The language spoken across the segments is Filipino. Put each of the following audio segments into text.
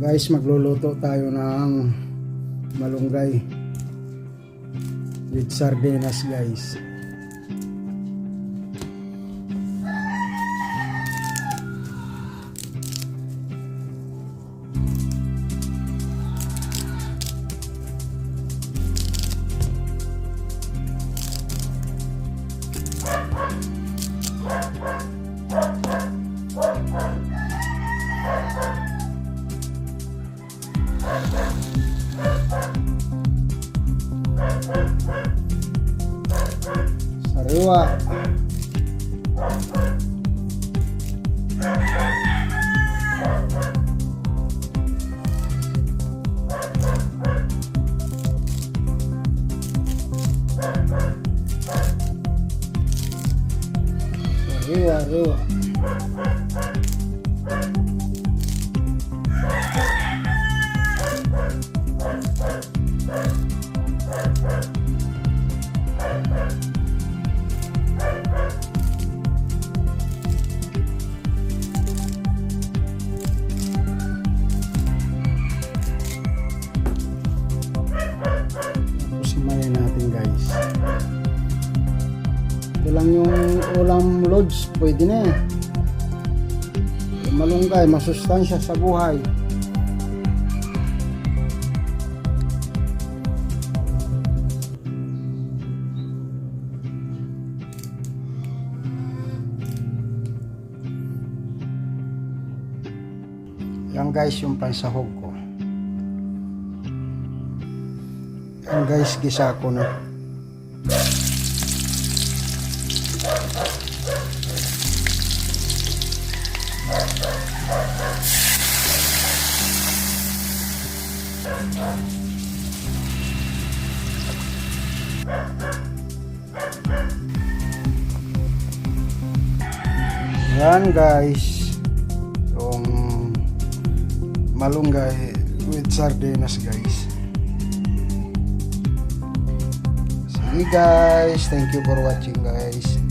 Guys, magluluto tayo ng malunggay with sardinas guys. Sariwa. Sariwa. Simayin natin guys. Ito lang yung ulam lods, pwede na eh. Yung malunggay, masustansya sa buhay. Yan guys yung pansahog ko. Yan guys, gisa ko na. Yan guys, yung malunggay with sardinas guys. Sige guys, thank you for watching guys.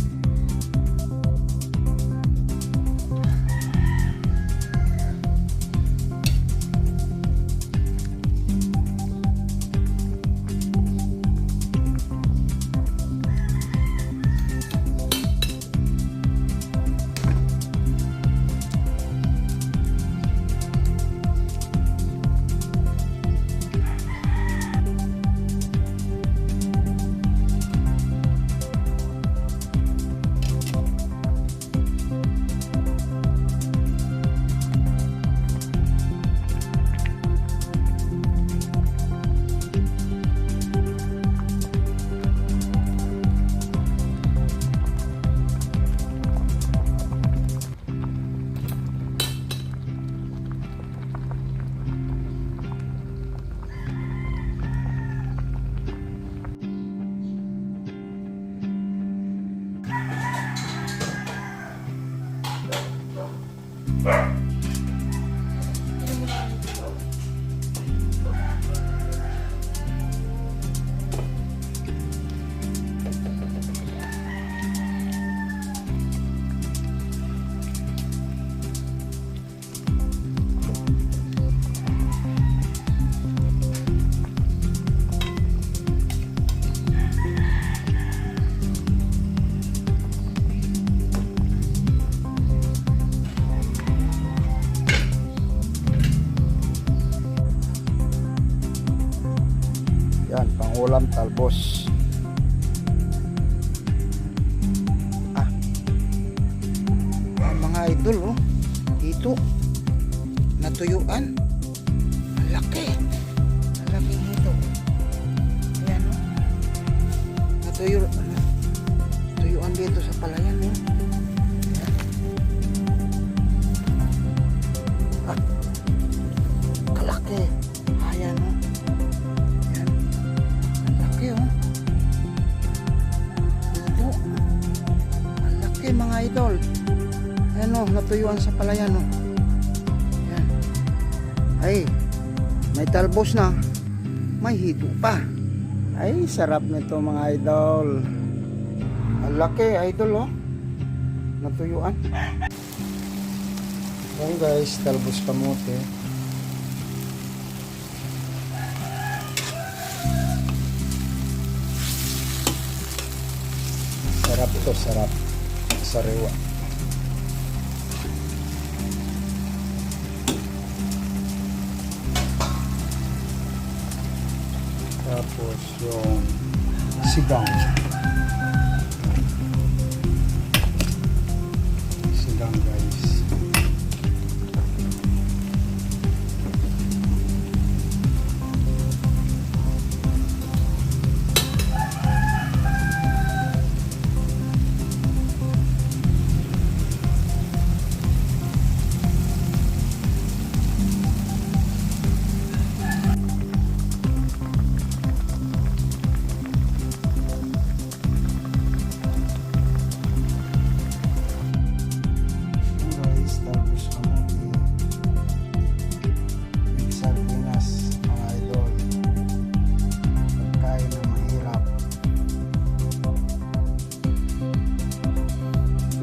Yan, pangulam talbos. Mga idol, oh. Dito, natuyuan. Ang laki. Ang laki nito. Ayan, oh. Natuyuan dito sa palayan, oh. Ayan. Kalaki. Ayan, oh. Mga idol, ayan o, natuyuan sa palayan o. Ayan. Ay, may talbos na, may hito pa. Ay, sarap nito mga idol. Ang laki idol o, natuyuan. Ayan guys, talbos kamote. Sarap to, sarap. Sariwa. Tapos yung sigang. Sigang guys.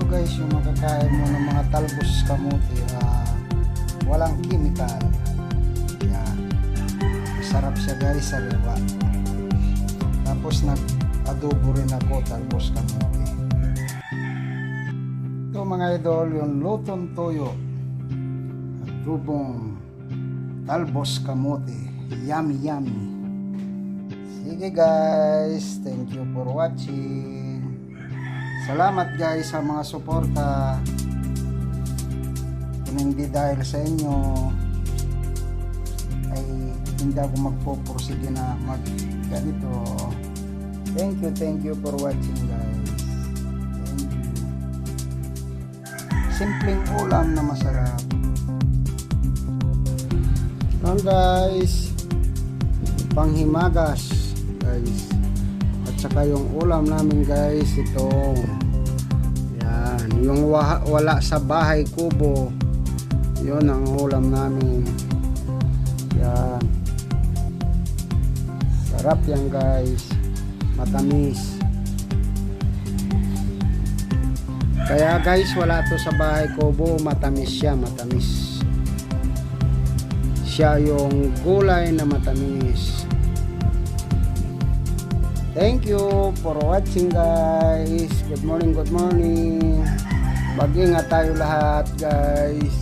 Guys, yung makakain mo ng mga talbos kamuti, walang chemical. Yan. Masarap siya guys, sariwa. Tapos nag-adobo rin ako talbos kamuti. Ito mga idol, yung lutong toyo. Adobong talbos kamuti. Yummy yummy. Sige guys, thank you for watching. Salamat guys sa mga suporta. Kung hindi dahil sa inyo ay hindi ako magpo-proceed na mag ganito. Thank you for watching guys. Thank you. Simpleng ulam na masarap. Yan guys, panghimagas guys. At saka yung ulam namin guys, itong yan, yung wala sa bahay kubo, yun ang ulam namin. Yan, sarap yan guys, matamis. Kaya guys, wala to sa bahay kubo, matamis siya, matamis siya, yung gulay na matamis. Thank you for watching guys. Good morning, good morning. Mag-ingat tayo lahat guys.